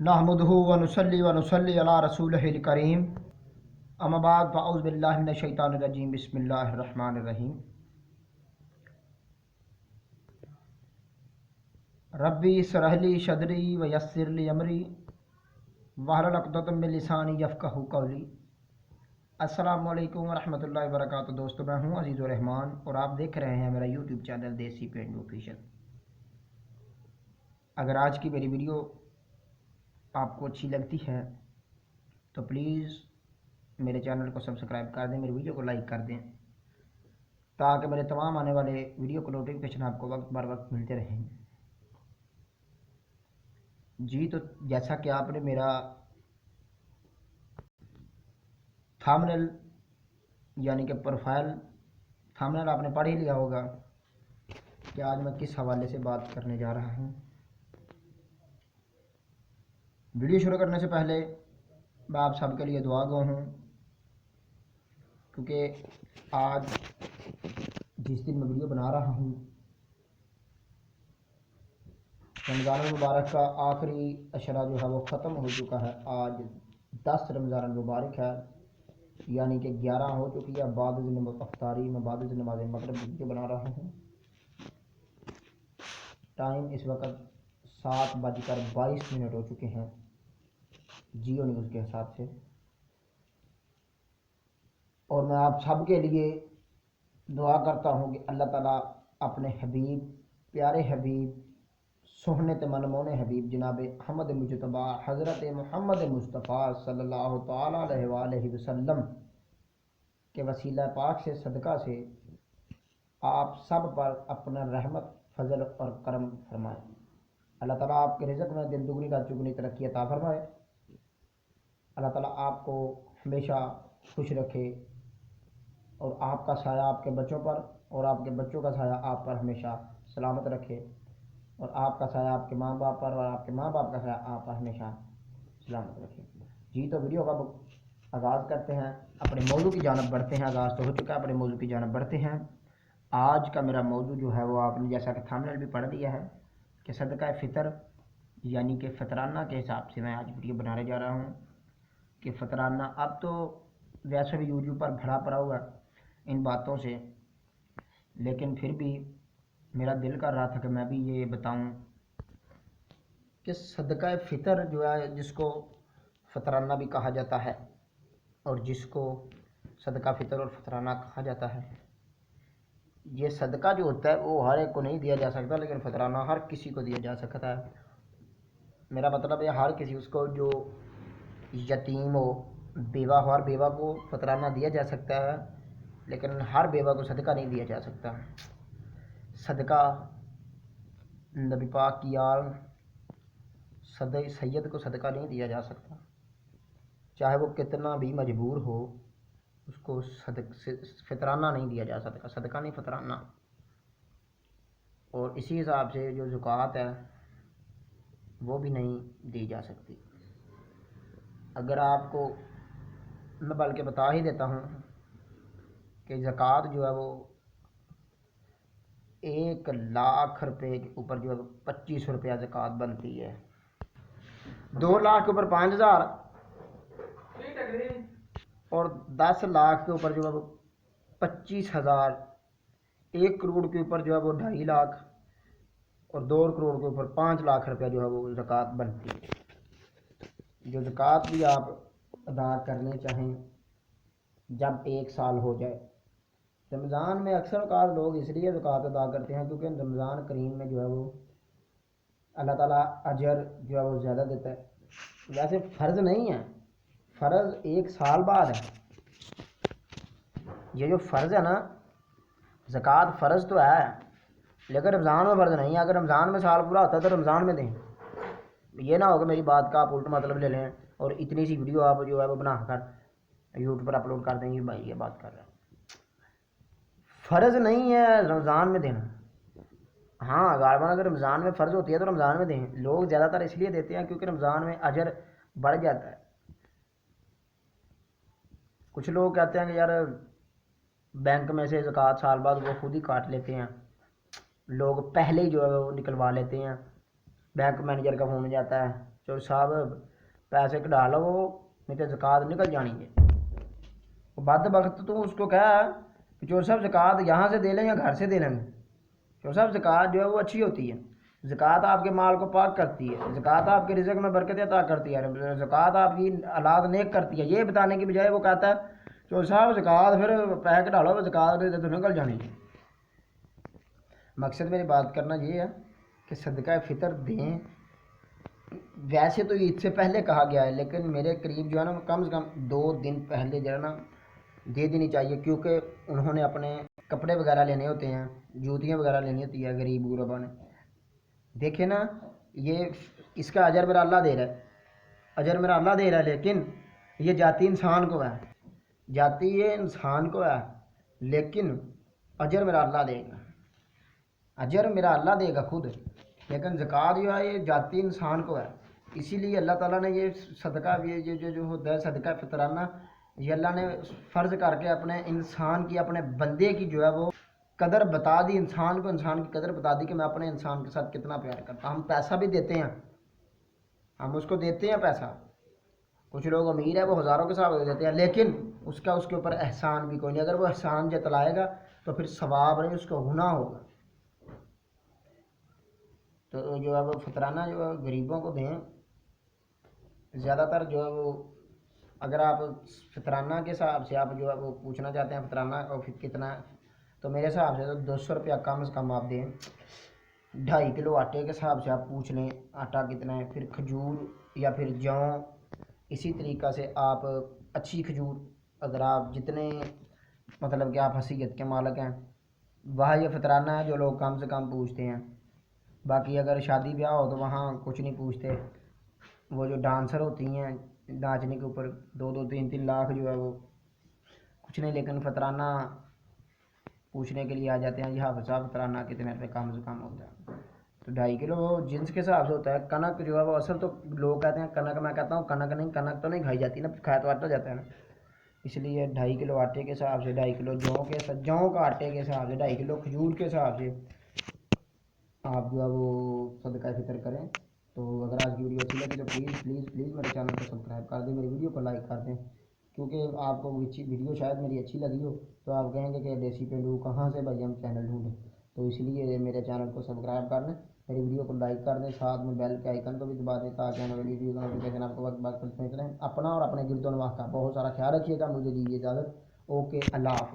नहमदुहु व नुसल्ली अला रसूलिहिल करीम। अम्मा बाद फ़अऊज़ु बिल्लाहि मिनश शैतानिर रजीम। बिस्मिल्लाहिर रहमानिर रहीम। रब्बी इश्रह ली सदरी व यस्सिर ली अमरी वहलुल उक़दतम मिन लिसानी यफ़क़हू क़ौली। अस्सलामु अलैकुम व रहमतुल्लाहि व बरकातुहू। दोस्तों, मैं हूँ अज़ीज़ुर रहमान और आप देख रहे हैं मेरा यूट्यूब चैनल देसी पेंडू ऑफिशियल। अगर आज की मेरी वीडियो आपको अच्छी लगती है तो प्लीज़ मेरे चैनल को सब्सक्राइब कर दें, मेरी वीडियो को लाइक कर दें, ताकि मेरे तमाम आने वाले वीडियो को नोटिफिकेशन आपको वक्त बर वक्त मिलते रहें। जी, तो जैसा कि आपने मेरा थंबनेल यानी कि प्रोफाइल थंबनेल आपने पढ़ ही लिया होगा कि आज मैं किस हवाले से बात करने जा रहा हूँ। वीडियो शुरू करने से पहले मैं आप सबके लिए दुआ गो हूँ, क्योंकि आज जिस दिन मैं वीडियो बना रहा हूँ रमज़ान मुबारक का आखिरी अशरा जो है वो ख़त्म हो चुका है। आज 10 रमज़ान मुबारक है, यानी कि 11 हो चुकी है। बाद अफ्तारी में बाद नमाज मगरिब वीडियो बना रहा हूँ। टाइम इस वक्त 7:22 हो चुके हैं जियो न्यूज़ के हिसाब से। और मैं आप सब के लिए दुआ करता हूँ कि अल्लाह ताला अपने हबीब, प्यारे हबीब, सोहनत मनमोन हबीब जनाब अहमद मुजतबा हज़रत मोहम्मद मुस्तफ़ा सल्लल्लाहु ताला अलैहि वसल्लम के वसीला पाक से सदका से आप सब पर अपना रहमत, फजल और करम फरमाए। अल्लाह ताला आपके रिज़्क़ में दिन दुगनी रात चुगनी तरक्की अता फरमाए। अल्लाह ताला आपको हमेशा खुश रखे और आपका साया आपके बच्चों पर और आपके बच्चों का साया आप पर हमेशा सलामत रखे, और आपका साया आपके माँ बाप पर और आपके माँ बाप का साया आप पर हमेशा सलामत रखे। जी, तो वीडियो का आगाज़ करते हैं, अपने मौजू की जानब बढ़ते हैं। आगाज़ तो हो चुका है, अपने मौजू की जानब बढ़ते हैं। आज का मेरा मौजू जो है वो आपने जैसा कि थंबनेल भी पढ़ लिया है कि सदका फ़ितर यानी कि फ़तराना के हिसाब से मैं आज वीडियो बनाने जा रहा हूँ। कि फ़तराना अब तो वैसे भी यूट्यूब पर भरा पड़ा हुआ इन बातों से, लेकिन फिर भी मेरा दिल कर रहा था कि मैं भी ये बताऊं कि सदका फ़ितर जो है, जिसको फ़तराना भी कहा जाता है और जिसको सदका फ़ितर और फ़तराना कहा जाता है, ये सदका जो होता है वो हर एक को नहीं दिया जा सकता, लेकिन फ़तराना हर किसी को दिया जा सकता है। मेरा मतलब है हर किसी, उसको जो यतीम हो, बेवा हो, हर बेवा को फ़तराना दिया जा सकता है, लेकिन हर बेवा को सदका नहीं दिया जा सकता। सदका नबी पाक की आल सैयद को सदका नहीं दिया जा सकता, चाहे वो कितना भी मजबूर हो, उसको फ़तराना नहीं दिया जा सकता। सदका नहीं, फ़तराना। और इसी हिसाब से जो ज़कात है वो भी नहीं दी जा सकती। अगर आपको मैं बल्कि बता ही देता हूँ कि ज़कात जो है वो 1 लाख रुपए के ऊपर जो है 2500 रुपया ज़कात बनती है। 2 लाख के ऊपर 5000 और 10 लाख के ऊपर जो है वो 25,000, 1 करोड़ के ऊपर जो है वो 2.5 लाख और 2 करोड़ के ऊपर 5 लाख रुपया जो है वो ज़कात बनती है। जो ज़कात भी आप अदा करने चाहें जब 1 साल हो जाए। रमज़ान में अक्सर औक़ात लोग इसलिए ज़कात अदा करते हैं क्योंकि रमज़ान करीम में जो है वो अल्लाह ताला अजर जो है वो ज़्यादा देता है। वैसे फ़र्ज़ नहीं है, फ़र्ज़ 1 साल बाद है। ये जो फ़र्ज़ है ना, ज़कात फ़र्ज़ तो है, लेकिन रमज़ान में फ़र्ज़ नहीं है। अगर रमज़ान में साल पूरा होता है तो रमज़ान में दें। ये ना हो कि मेरी बात का आप उल्टा मतलब ले लें और इतनी सी वीडियो आप जो है वो बना कर यूट्यूब पर अपलोड कर देंगे, भाई ये बात कर रहे हैं। फ़र्ज़ नहीं है रमज़ान में देना। हाँ, गालबन अगर रमज़ान में फ़र्ज़ होती है तो रमज़ान में दें। लोग ज़्यादातर इसलिए देते हैं क्योंकि रमज़ान में अजर बढ़ जाता है। कुछ लोग कहते हैं कि यार बैंक में से ज़कात साल बाद वो खुद ही काट लेते हैं, लोग पहले ही जो है वो निकलवा लेते हैं, بینک مینیجر کا فون جاتا ہے چور صاحب پیسے کٹا لو نہیں تو زکوٰۃ نکل جانی ہے. بد وقت تو اس کو کہا کہ چور صاحب زکوٰۃ یہاں سے دے لیں یا گھر سے دے لیں گے. چور صاحب زکوٰۃ جو ہے وہ اچھی ہوتی ہے. زکوٰۃ آپ کے مال کو پاک کرتی ہے. زکوٰۃ آپ کے رزق میں برکت عطا کرتی ہے. زکوٰۃ آپ کی اولاد نیک کرتی ہے. یہ بتانے کی بجائے وہ کہتا ہے چور صاحب زکوٰۃ پھر پیسے کٹا لو زکوٰۃ دے تو نکل جانی ہے. مقصد میری بات کرنا یہ ہے کہ صدقہ فطر دیں. ویسے تو عید سے پہلے کہا گیا ہے لیکن میرے قریب جو ہے نا کم سے کم 2 دن پہلے جو ہے نا دے دینی چاہیے، کیونکہ انہوں نے اپنے کپڑے وغیرہ لینے ہوتے ہیں، جوتیاں وغیرہ لینی ہوتی ہے غریب غربا نے. دیکھیں نا یہ اس کا اجر میرا اللہ دے رہا ہے، اجر میرا اللہ دے رہا ہے، لیکن یہ جاتی انسان کو ہے، جاتی یہ انسان کو ہے، لیکن اجر میرا اللہ دے گا، اجر میرا اللہ دے گا خود. لیکن زکوٰۃ جو ہے یہ جاتی انسان کو ہے. اسی لیے اللہ تعالیٰ نے یہ صدقہ یہ جو ہوتا ہے صدقہ فطرانہ، یہ اللہ نے فرض کر کے اپنے انسان کی، اپنے بندے کی جو ہے وہ قدر بتا دی. انسان کو انسان کی قدر بتا دی کہ میں اپنے انسان کے ساتھ کتنا پیار کرتا ہوں. ہم پیسہ بھی دیتے ہیں، ہم اس کو دیتے ہیں پیسہ. کچھ لوگ امیر ہیں وہ ہزاروں کے حساب سے دیتے ہیں، لیکن اس کا اس کے اوپر احسان بھی کوئی نہیں. اگر وہ احسان جتلائے گا تو پھر ثواب نہیں، اس کو گناہ ہوگا. تو جو ہے وہ فطرانہ جو ہے غریبوں کو دیں. زیادہ تر جو ہے وہ اگر آپ فطرانہ کے حساب سے آپ جو ہے وہ پوچھنا چاہتے ہیں فطرانہ اور کتنا، تو میرے حساب سے تو 200 روپیہ کم سے کم آپ دیں. 2.5 کلو آٹے کے حساب سے آپ پوچھ لیں آٹا کتنا ہے، پھر کھجور یا پھر جوں. اسی طریقہ سے آپ اچھی کھجور، اگر آپ جتنے مطلب کہ آپ حیثیت کے مالک ہیں وہاں یہ فطرانہ ہے جو لوگ کم سے کم پوچھتے ہیں. باقی اگر شادی بیاہ ہو تو وہاں کچھ نہیں پوچھتے. وہ جو ڈانسر ہوتی ہیں ناچنے کے اوپر 2-2 3-3 لاکھ جو ہے وہ کچھ نہیں، لیکن فطرانہ پوچھنے کے لیے آ جاتے ہیں جی حافظ صاحب فطرانہ کتنے روپے کم سے کم ہوتا ہے. تو 2.5 کلو جنس کے حساب سے ہوتا ہے. کنک جو ہے وہ اصل تو لوگ کہتے ہیں کنک، میں کہتا ہوں کنک نہیں، کنک تو نہیں کھائی جاتی نا، کھایا تو آٹا جاتا ہے نا. اس لیے 2.5 کلو آٹے کے حساب سے، 2.5 کلو جوں کا آٹے کے حساب سے، 2.5 کلو کھجور کے حساب سے آپ جو ہے وہ صدقہ فطر کریں. تو اگر آج کی ویڈیو اچھی لگی تو پلیز میرے چینل کو سبسکرائب کر دیں، میری ویڈیو کو لائک کر دیں، کیونکہ آپ کو ویڈیو شاید میری اچھی لگی ہو تو آپ کہیں گے کہ دیسی پینڈو کہاں سے بھائی ہم چینل ڈھونڈیں. تو اس لیے میرے چینل کو سبسکرائب کر دیں، میری ویڈیو کو لائک کر دیں، ساتھ میں بیل کے آئیکن کو بھی دبا دیں تاکہ آنے والی ویڈیو کا نوٹیفیکیشن آپ کو وقت بعد پہنچتے رہیں. اپنا اور اپنے گرد و نواح کا بہت سارا خیال رکھیے گا. مجھے دیجیے اجازت. اوکے، اللہ حافظ.